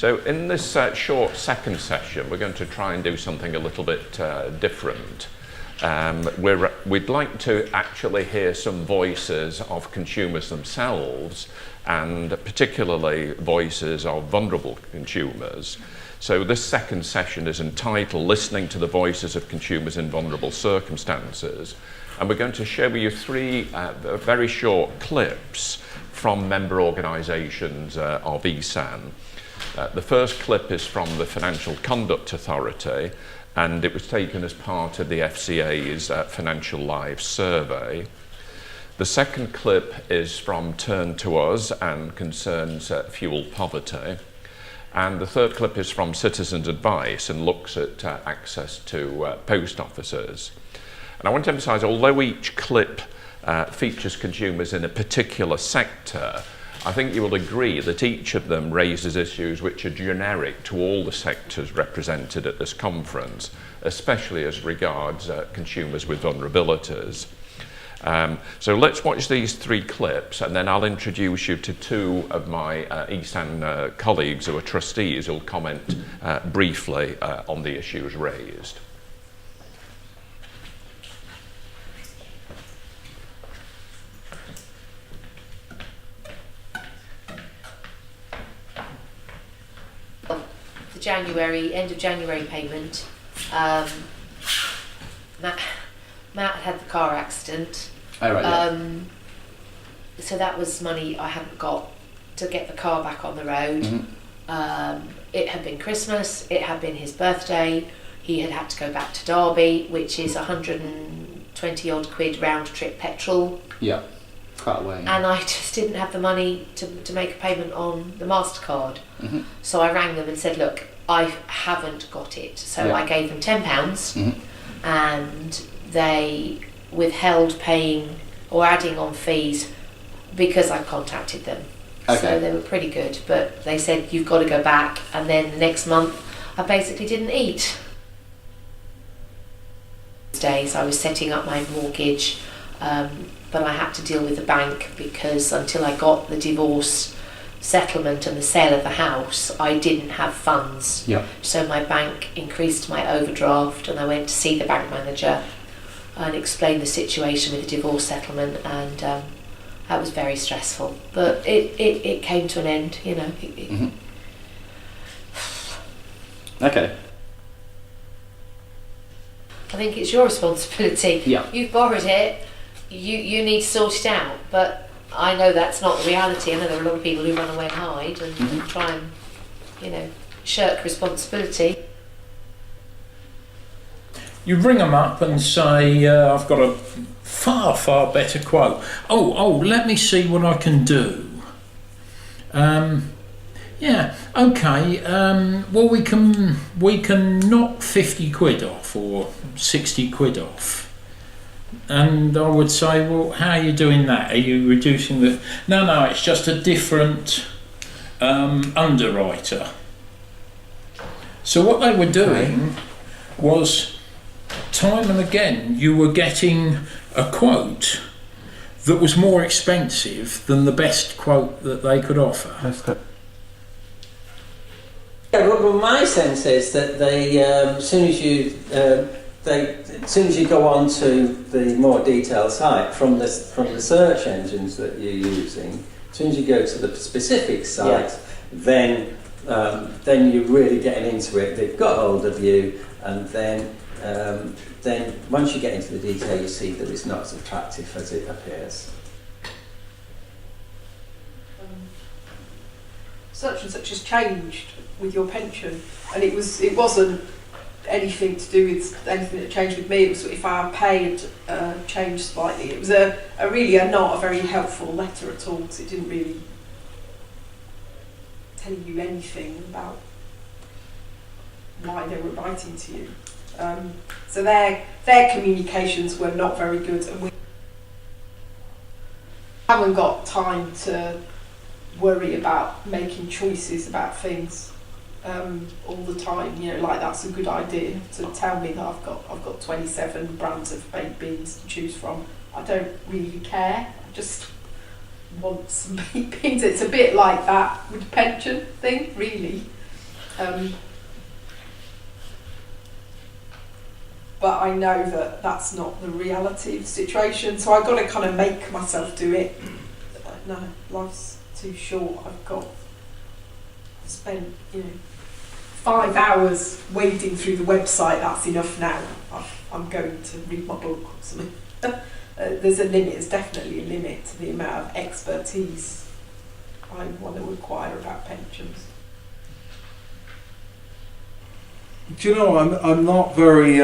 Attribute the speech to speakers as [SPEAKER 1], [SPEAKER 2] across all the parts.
[SPEAKER 1] So in this short second session, we're going to try and do something a little bit different. We'd like to actually hear some voices of consumers themselves, and particularly voices of vulnerable consumers. So this second session is entitled Listening to the Voices of Consumers in Vulnerable Circumstances. And we're going to show you three very short clips from member organisations of ESAN. The first clip is from the Financial Conduct Authority, and it was taken as part of the FCA's Financial Lives survey. The second clip is from Turn to Us and concerns fuel poverty. And the third clip is from Citizens Advice and looks at access to post offices. And I want to emphasise, although each clip features consumers in a particular sector, I think you will agree that each of them raises issues which are generic to all the sectors represented at this conference, especially as regards consumers with vulnerabilities. So let's watch these three clips, and then I'll introduce you to two of my ESAN colleagues who are trustees who will comment briefly on the issues raised.
[SPEAKER 2] The end of January payment, Matt had the car accident.
[SPEAKER 3] Oh, right, yeah.
[SPEAKER 2] So that was money I hadn't got to get the car back on the road.
[SPEAKER 3] Mm-hmm.
[SPEAKER 2] It had been Christmas, it had been his birthday, he had to go back to Derby, which is 120 odd quid round trip petrol.
[SPEAKER 3] Yeah, quite a way. Yeah.
[SPEAKER 2] And I just didn't have the money to make a payment on the MasterCard.
[SPEAKER 3] Mm-hmm.
[SPEAKER 2] So I rang them and said, look, I haven't got it. So
[SPEAKER 3] Yeah.
[SPEAKER 2] I gave them £10
[SPEAKER 3] Mm-hmm.
[SPEAKER 2] and they withheld paying or adding on fees because I contacted them.
[SPEAKER 3] Okay.
[SPEAKER 2] So they were pretty good, but they said you've got to go back, and then the next month I basically didn't eat. Days I was setting up my mortgage, but I had to deal with the bank because until I got the divorce settlement and the sale of the house, I didn't have funds.
[SPEAKER 3] Yeah.
[SPEAKER 2] So my bank increased my overdraft, and I went to see the bank manager and explained the situation with the divorce settlement, and that was very stressful. But it came to an end, you know.
[SPEAKER 3] Mm-hmm. Okay.
[SPEAKER 2] I think it's your responsibility.
[SPEAKER 3] Yeah.
[SPEAKER 2] You've borrowed it, you need to sort it out. But I know that's not the reality. I know there are a lot of people who run away and hide and
[SPEAKER 3] Mm-hmm.
[SPEAKER 2] try and, you know, shirk responsibility.
[SPEAKER 4] You ring them up and say, I've got a far better quote. Oh, let me see what I can do. Yeah, okay, well we can knock 50 quid off or 60 quid off. And I would say, well, how are you doing that? Are you reducing the... No, it's just a different underwriter. So what they were doing was, time and again, you were getting a quote that was more expensive than the best quote that they could offer.
[SPEAKER 5] Yeah, well, my sense is that they, as soon as you go on to the more detailed site from the search engines that you're using, as soon as you go to the specific site, then you're really getting into it. They've got hold of you, and then once you get into the detail, you see that it's not as attractive as it appears.
[SPEAKER 6] Such and such has changed with your pension, and it wasn't anything to do with anything that changed with me. It was if our pay had changed slightly. It was really not a very helpful letter at all, because it didn't really tell you anything about why they were writing to you. So their communications were not very good, and we haven't got time to worry about making choices about things all the time. You know, like that's a good idea to tell me that I've got 27 brands of baked beans to choose from. I don't really care. I just want some baked beans. It's a bit like that with the pension thing, really. But I know that that's not the reality of the situation, so I've got to kind of make myself do it. No, life's too short. I've got spent 5 hours wading through the website. That's enough now. I'm going to read my book or something. There's a limit. There's definitely a limit to the amount of expertise I want to acquire about pensions.
[SPEAKER 7] Do you know, I'm not very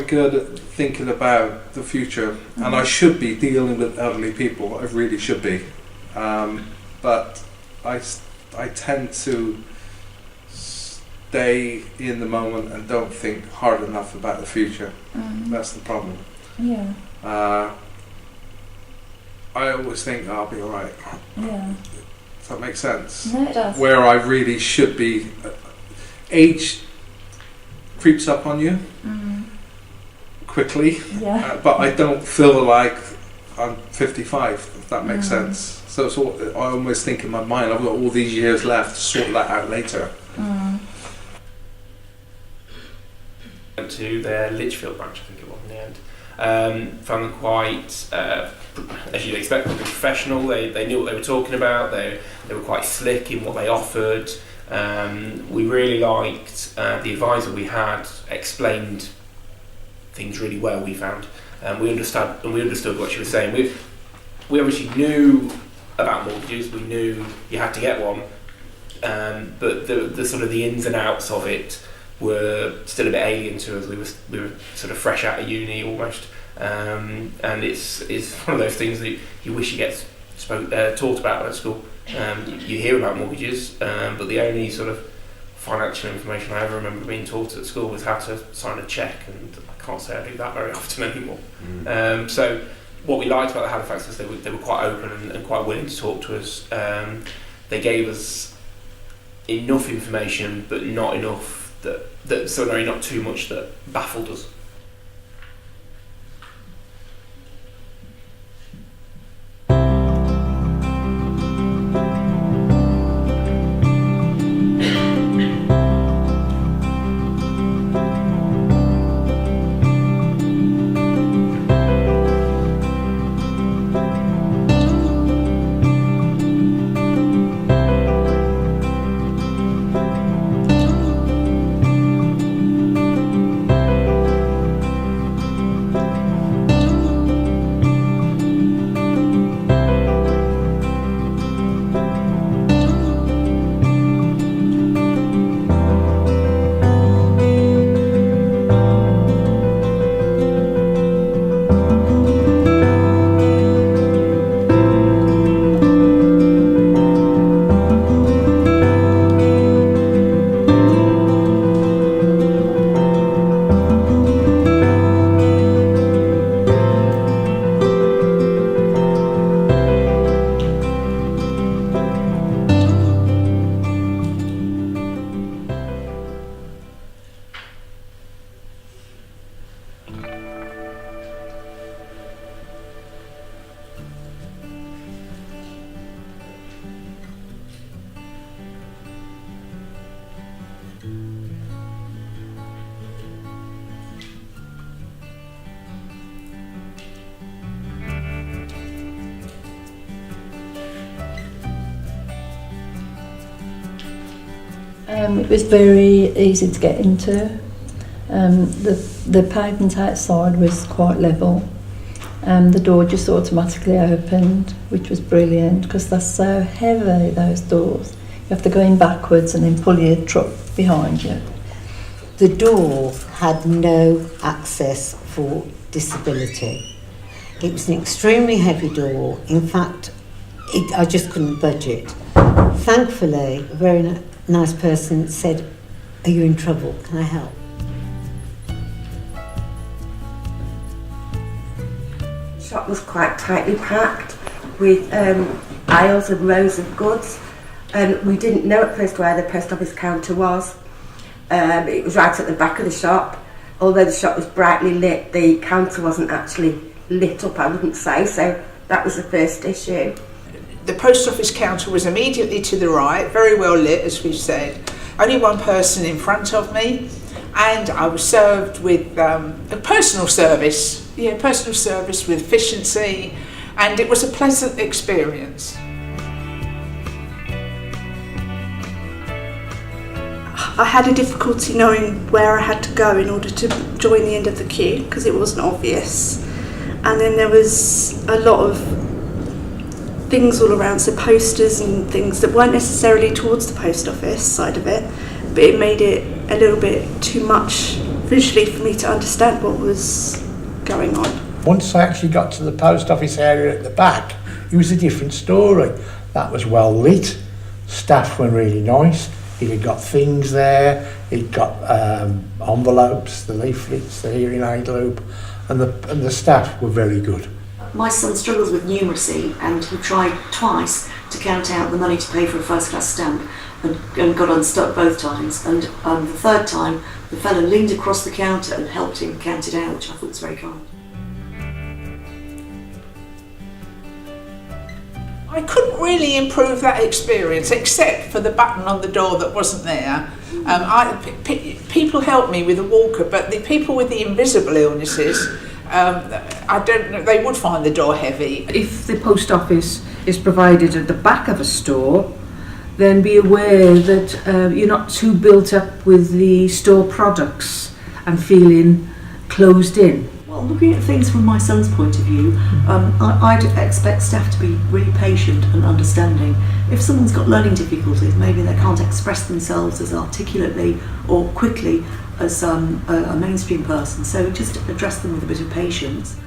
[SPEAKER 7] good at thinking about the future, and I should be dealing with elderly people. I really should be, but I tend to stay in the moment and don't think hard enough about the future. That's the problem.
[SPEAKER 8] Yeah.
[SPEAKER 7] I always think I'll be all right.
[SPEAKER 8] Yeah.
[SPEAKER 7] Does that make sense?
[SPEAKER 8] No, it does.
[SPEAKER 7] Where I really should be. Age creeps up on you quickly,
[SPEAKER 8] Yeah.
[SPEAKER 7] but I don't feel like I'm 55, if that makes sense. So it's all, I almost think in my mind, I've got all these years left to sort that out later.
[SPEAKER 9] Went to their Lichfield branch, I think it was in the end. Found them quite, as you'd expect, really professional. They knew what they were talking about. They were quite slick in what they offered. We really liked the advisor we had explained things really well. We found we understood what she was saying. We obviously knew about mortgages. We knew you had to get one, but the sort of the ins and outs of it were still a bit alien to us. We were sort of fresh out of uni almost, and it's one of those things that you wish you get taught about at school. You hear about mortgages, but the only sort of financial information I ever remember being taught at school was how to sign a cheque, and I can't say I do that very often anymore. So what we liked about the Halifax is they were quite open and quite willing to talk to us. They gave us enough information, but not enough not too much that baffled us.
[SPEAKER 8] It was very easy to get into. The pavement outside was quite level. The door just automatically opened, which was brilliant because they're so heavy, those doors. You have to go in backwards and then pull your truck behind you.
[SPEAKER 10] The door had no access for disability. It was an extremely heavy door. In fact, I just couldn't budge it. Thankfully, a very nice person said, "Are you in trouble? Can I help?"
[SPEAKER 11] The shop was quite tightly packed with aisles and rows of goods, and we didn't know at first where the post office counter was. It was right at the back of the shop. Although the shop was brightly lit, the counter wasn't actually lit up, I wouldn't say, so that was the first issue.
[SPEAKER 12] The post office counter was immediately to the right, very well lit, as we've said. Only one person in front of me, and I was served with a personal service with efficiency, and it was a pleasant experience.
[SPEAKER 13] I had a difficulty knowing where I had to go in order to join the end of the queue because it wasn't obvious. And then there was a lot of things all around, so posters and things that weren't necessarily towards the post office side of it, but it made it a little bit too much visually for me to understand what was going on.
[SPEAKER 14] Once I actually got to the post office area at the back, it was a different story. That was well lit, staff were really nice, it had got things there, it got envelopes, the leaflets, the hearing aid loop, and the staff were very good.
[SPEAKER 15] My son struggles with numeracy and he tried twice to count out the money to pay for a first class stamp and got unstuck both times, and the third time the fellow leaned across the counter and helped him count it out, which I thought was very kind.
[SPEAKER 12] I couldn't really improve that experience except for the button on the door that wasn't there. People helped me with a walker, but the people with the invisible illnesses, I don't know, they would find the door heavy.
[SPEAKER 16] If the post office is provided at the back of a store, then be aware that you're not too built up with the store products and feeling closed in.
[SPEAKER 15] Well, looking at things from my son's point of view, I'd expect staff to be really patient and understanding. If someone's got learning difficulties, maybe they can't express themselves as articulately or quickly as a mainstream person, so just address them with a bit of patience.